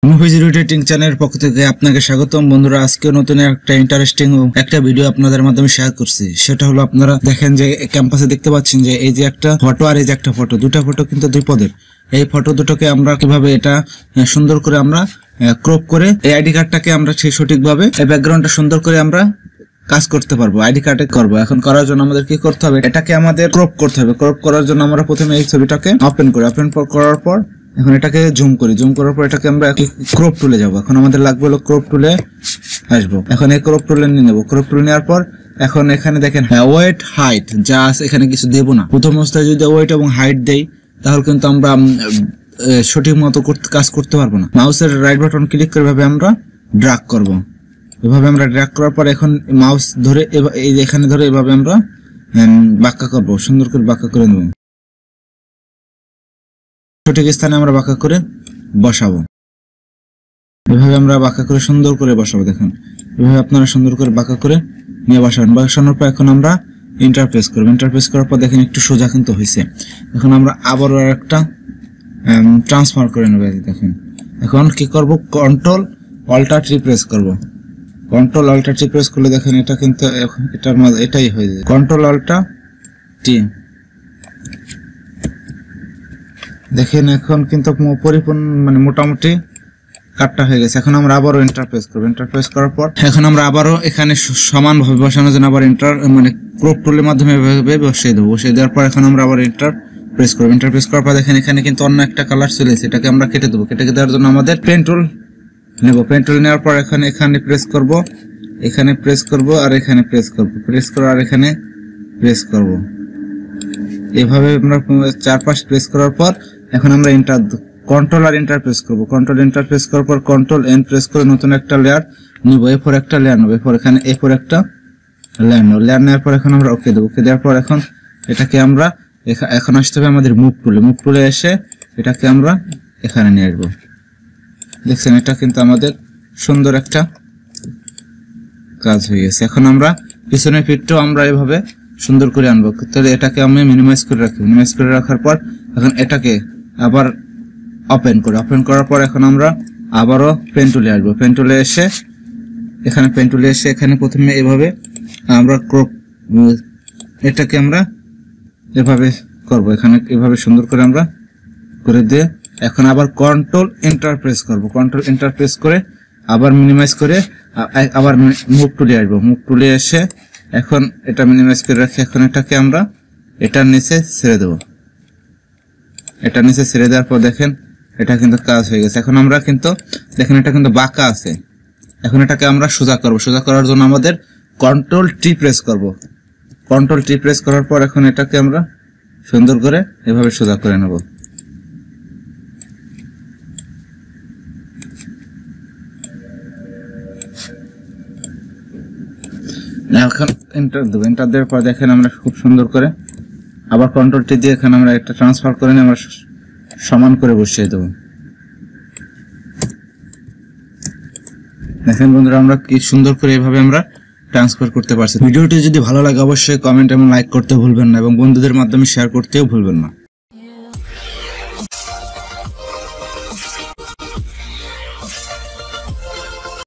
Movies rotating চ্যানেলের পক্ষ থেকে আপনাকে স্বাগতম। বন্ধুরা, আজকে নতুন একটা ইন্টারেস্টিং একটা ভিডিও আপনাদের মাধ্যমে শেয়ার করছি। সেটা হলো, আপনারা দেখেন যে ক্যাম্পাসে দেখতে পাচ্ছেন যে এই যে একটা ফটো আর এই যে একটা ফটো, দুটা ফটো কিন্তু দুই পদের। এই ফটো দুটোকে আমরা কিভাবে এটা সুন্দর করে আমরা ক্রপ করে এই আইডি কার্ডটাকে আমরা সেই সঠিকভাবে এই ব্যাকগ্রাউন্ডটা সুন্দর করে আমরা কাজ করতে পারবো, আইডি কার্ডে করবো। এখন করার জন্য আমাদের কি করতে হবে, এটাকে আমাদের ক্রপ করতে হবে। ক্রপ করার জন্য আমরা প্রথমে এই ছবিটাকে ওপেন করি, ওপেন করার পর এখন এটাকে জুম করি, জুম করার পর এটাকে আমরা ক্রপ টুলে যাব। এখন আমাদের লাগবে হলো ক্রপ টুলে আসবো। এখন এই ক্রপ টুলে নিয়ে নেবো। ক্রপ টুলে নেওয়ার পর এখন এখানে দেখেন ওয়েট হাইট যা আছে, এখানে কিছু দেবো না। প্রথম অবস্থায় যদি ওয়েট এবং হাইট দেই তাহলে কিন্তু আমরা সঠিক মতো কাজ করতে পারবো না। মাউসের রাইট বাটন ক্লিক করে ভাবে আমরা ড্র্যাগ করব। এভাবে আমরা ড্র্যাগ করার পর এখন মাউস ধরে এই যে এখানে ধরে এভাবে আমরা বাঁকা করবো, সুন্দর করে বাঁকা করে নেব। সঠিক স্থানে আমরা বাঁকা করে বসাবো। এভাবে আমরা বাঁকা করে সুন্দর করে বসাবো। দেখেন এভাবে আপনারা সুন্দর করে বাঁকা করে নিয়ে বসাবেন। বসানোর পর এখন আমরা ইন্টারপ্রেস করবো। ইন্টারপ্রেস করার পর দেখেন একটু সোজা কিন্তু হয়েছে। এখন আমরা আবারও একটা ট্রান্সফার করে নেব। দেখেন এখন কি করব, কন্ট্রোল অল্টার টি প্রেস করব। কন্ট্রোল অল্টার টি প্রেস করলে দেখেন এটা কিন্তু এটার মধ্যে এটাই হয়ে যায়। কন্ট্রোল অল্টার টি দেখেন এখন কিন্তু পরিপূর্ণ মানে মোটামুটি কাটটা হয়ে গেছে। এখন আমরা আবারও ইন্টারপ্রেস করবো। ইন্টারপ্রেস করার পর এখন আমরা আবারও এখানে সমানভাবে বসানোর জন্য আবার ক্রপ টুলের মাধ্যমে বসিয়ে দেবো। বসিয়ে দেওয়ার পর এখন আমরা আবার ইন্টারপ্রেস করবো। ইন্টারপ্রেস করার পর দেখেন এখানে কিন্তু অন্য একটা কালার চলে এসেছে, এটাকে আমরা কেটে দেবো। কেটে দেওয়ার জন্য আমাদের পেন টুল নেব। পেন টুল নেওয়ার পর এখানে প্রেস করব, এখানে প্রেস করব আর এখানে প্রেস করব, প্রেস করে আর এখানে প্রেস করব। এভাবে আমরা 4-5 প্রেস করার পর এখন আমরা কন্ট্রোল আর এন্টার প্রেস করব। কন্ট্রোল এন্টার প্রেস করার পর কন্ট্রোল এন প্রেস করে নতুন একটা লেয়ার নিব। এরপর একটা লেয়ার নেব, এরপর এখানে এরপর একটা লেয়ার নেব। লেয়ার নেওয়ার পর এখন আমরা ওকে দেবো। ওকে দেওয়ার পর এখন এটাকে আমরা এখন আসতে হবে আমাদের মুভ টুলে। মুভ টুলে এসে এটাকে আমরা এখানে নিয়ে আসবো। দেখছেন এটা কিন্তু আমাদের সুন্দর একটা কাজ হয়ে গেছে। এখন আমরা পিছনের ফিটটাও আমরা এভাবে সুন্দর করে আনবো। তাহলে এটাকে আমি মিনিমাইজ করে রাখি। মিনিমাইজ করে রাখার পর এখন এটাকে আবার ওপেন করি। ওপেন করার পর এখন আমরা আবারও পেন টুলে আসবো। পেন টুলে এসে এখানে পেন টুলে এসে এখানে প্রথমে এভাবে আমরা ক্রপ এটাকে আমরা এভাবে করব। এখানে এভাবে সুন্দর করে আমরা করে দিয়ে এখন আবার কন্ট্রোল এন্টার প্রেস করব। কন্ট্রোল এন্টার প্রেস করে আবার মিনিমাইজ করে আবার মুভ টুলে আসবো। মুভ টুলে এসে এখন এটা মিনিমাইজ করে রাখি। এখন এটাকে আমরা এটার নিচে ছেড়ে দেবো। এটার নিচে ছেড়ে দেওয়ার পর দেখেন এটা কিন্তু কাজ হয়ে গেছে। এখন আমরা কিন্তু দেখেন এটা কিন্তু বাঁকা আছে। এখন এটাকে আমরা সোজা করব। সোজা করার জন্য আমাদের কন্ট্রোল টি প্রেস করব। কন্ট্রোল টি প্রেস করার পর এখন এটাকে আমরা সুন্দর করে এভাবে সোজা করে নেব। এখন এন্টার দেবো। এন্টার দেওয়ার পর দেখেন আমরা খুব সুন্দর করে আবার কন্ট্রোল টি দিয়ে এখানে আমরা একটা ট্রান্সফার করে নিয়ে আমরা সমান করে বসিয়ে দেবো। দেখেন বন্ধুরা, আমরা কি সুন্দর করে এভাবে আমরা ট্রান্সফার করতে পারছি। ভিডিওটি যদি ভালো লাগে অবশ্যই কমেন্ট এবং লাইক করতে ভুলবেন না এবং বন্ধুদের মাধ্যমে শেয়ার করতেও ভুলবেন না।